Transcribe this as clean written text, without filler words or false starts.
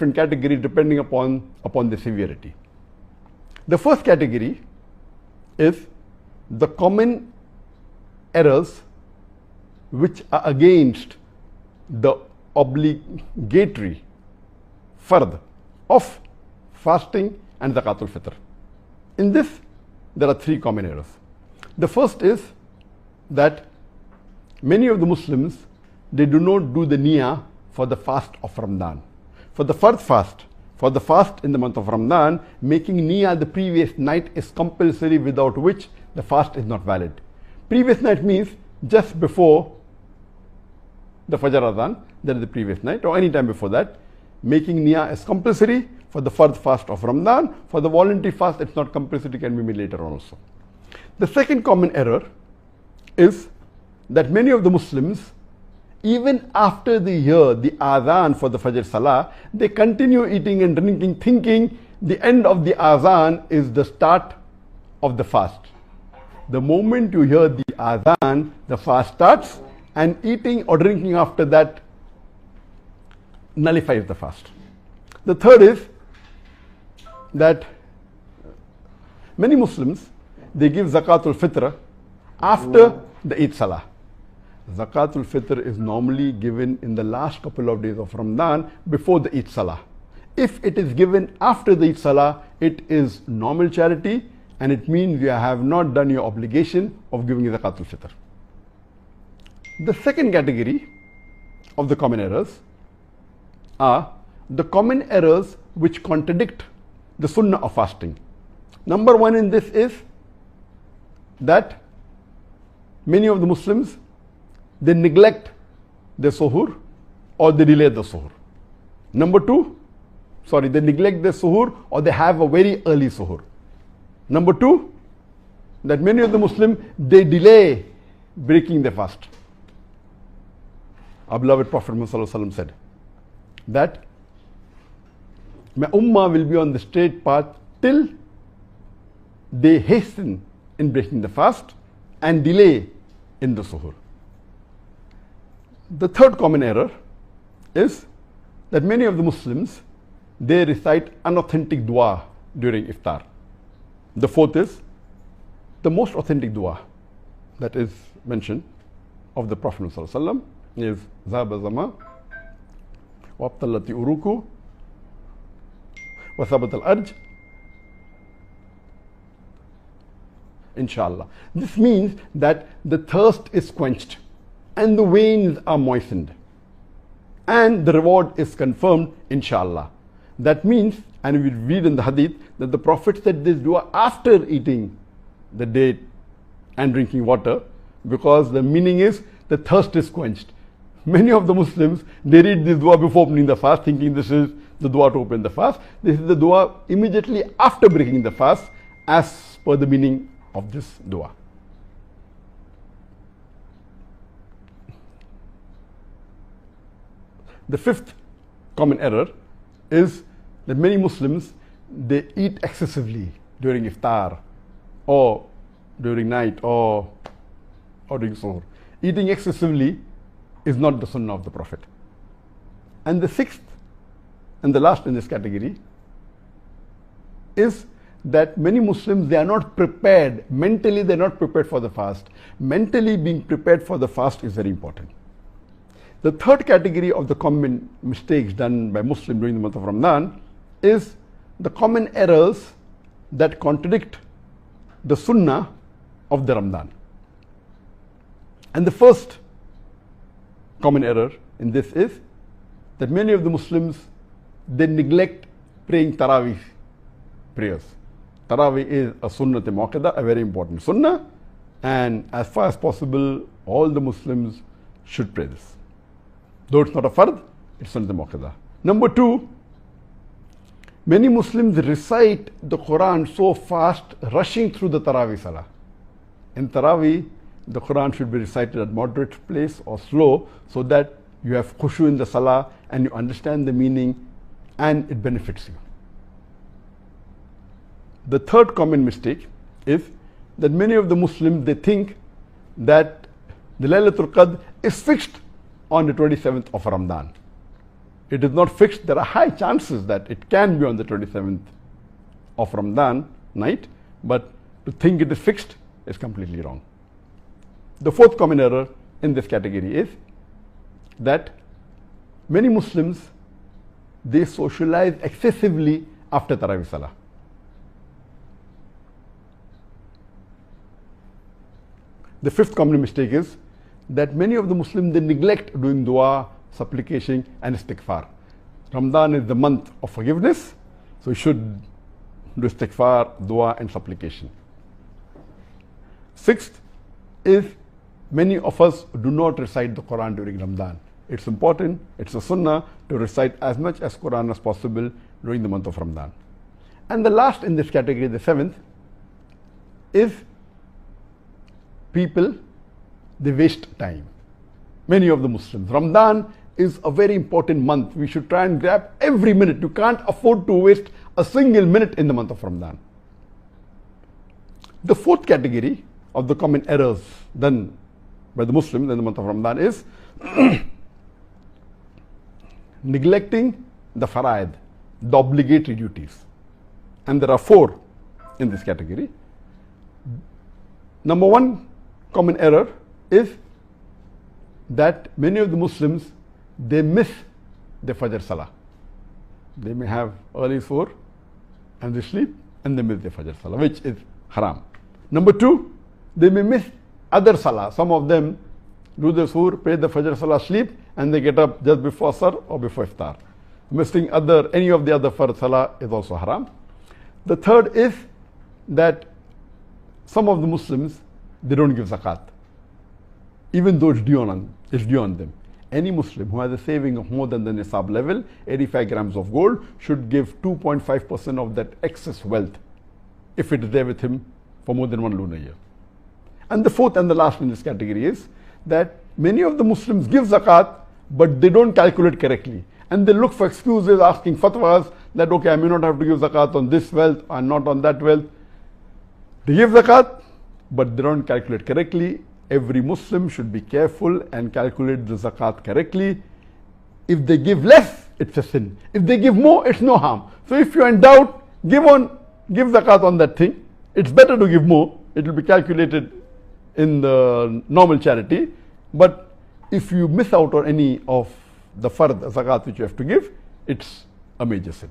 different categories depending upon the severity. The first category is the common errors which are against the obligatory fard of fasting and zakatul fitr. In this, there are three common errors. The first is that many of the Muslims, they do not do the niyyah for the fast of Ramadan. For the fard fast, for the fast in the month of Ramadan, making niyyah the previous night is compulsory, without which the fast is not valid. Previous night means just before the Fajr Adhan, that is the previous night, or any time before that. Making niyyah is compulsory for the fard fast of Ramadan. For the voluntary fast, it's not compulsory, it can be made later on also. The second common error is that many of the Muslims, even after they hear the adhan for the Fajr Salah, they continue eating and drinking, thinking the end of the adhan is the start of the fast. The moment you hear the adhan, the fast starts, and eating or drinking after that nullifies the fast. The third is that many Muslims, they give zakatul fitr after the Eid Salah. Zakatul fitr is normally given in the last couple of days of Ramadan before the Eid Salah. If it is given after the Eid Salah, it is normal charity, and it means you have not done your obligation of giving zakatul fitr. The second category of the common errors are the common errors which contradict the sunnah of fasting. Number one in this is that many of the Muslims, they neglect their suhoor or they delay the suhoor. Number two, they neglect their suhoor or they have a very early suhoor. Number two, that many of the Muslims, they delay breaking their fast. Our beloved Prophet Muhammad said that my ummah will be on the straight path till they hasten in breaking the fast and delay in the suhoor. The third common error is that many of the Muslims, they recite unauthentic dua during iftar. The fourth is the most authentic dua that is mentioned of the Prophet ﷺ is Zaba Zama Wabtalati Uruku Wasabat al Arj Inshallah. This means that the thirst is quenched and the veins are moistened and the reward is confirmed, inshallah. That means, and we read in the hadith, that the Prophet said this dua after eating the date and drinking water, because the meaning is the thirst is quenched. Many of the Muslims, they read this dua before opening the fast, thinking this is the dua to open the fast. This is the dua immediately after breaking the fast, as per the meaning of this dua. The fifth common error is that many Muslims, they eat excessively during iftar or during night or during suhoor. Eating excessively is not the sunnah of the Prophet. And the sixth and the last in this category is that many Muslims, they are not prepared. Mentally, they are not prepared for the fast. Mentally being prepared for the fast is very important. The third category of the common mistakes done by Muslims during the month of Ramadan is the common errors that contradict the sunnah of the Ramadan. And the first common error in this is that many of the Muslims, they neglect praying Taraweeh prayers. Taraweeh is a sunnah muakkada, a very important sunnah, and as far as possible, all the Muslims should pray this. Though it's not a fard, it's sunnah muakkada. Number two, many Muslims recite the Quran so fast, rushing through the Taraweeh Salah. In Taraweeh, the Quran should be recited at moderate pace or slow, so that you have khushu in the Salah and you understand the meaning and it benefits you. The third common mistake is that many of the Muslims, they think that the Laylatul Qadr is fixed on the 27th of Ramadan. it is not fixed, there are high chances that it can be on the 27th of Ramadan night, but to think it is fixed is completely wrong. The fourth common error in this category is that many Muslims, they socialize excessively after Tarawih Salah. The fifth common mistake is that many of the Muslims, they neglect doing dua, supplication and istighfar. Ramadan is the month of forgiveness, so you should do istighfar, dua and supplication. Sixth is many of us do not recite the Quran during Ramadan. It's important, it's a sunnah to recite as much as Quran as possible during the month of Ramadan. And the last in this category, the seventh, is people, they waste time. Many of the Muslims. Ramadan is a very important month. We should try and grab every minute. You can't afford to waste a single minute in the month of Ramadan. The fourth category of the common errors done by the Muslims in the month of Ramadan is neglecting the faraid, the obligatory duties. And there are four in this category. Number one common error is that many of the Muslims, they miss the Fajr Salah. They may have early suhoor and they sleep and they miss the Fajr Salah, which is haram. Number two, they may miss other Salah. Some of them do the suhoor, pray the Fajr Salah, sleep, and they get up just before Asr or before Iftar. Missing any of the other Fard Salah is also haram. The third is that some of the Muslims, they don't give zakat, even though it's due on them. Any Muslim who has a saving of more than the nisab level, 85 grams of gold, should give 2.5% of that excess wealth if it is there with him for more than one lunar year. And the fourth and the last in this category is that many of the Muslims give zakat, but they don't calculate correctly. And they look for excuses, asking fatwas that, okay, I may not have to give zakat on this wealth and not on that wealth. They give zakat, but they don't calculate correctly. Every Muslim should be careful and calculate the zakat correctly. If they give less, it's a sin. If they give more, it's no harm. So if you're in doubt, give zakat on that thing. It's better to give more. It will be calculated in the normal charity. But if you miss out on any of the fard zakat which you have to give, it's a major sin.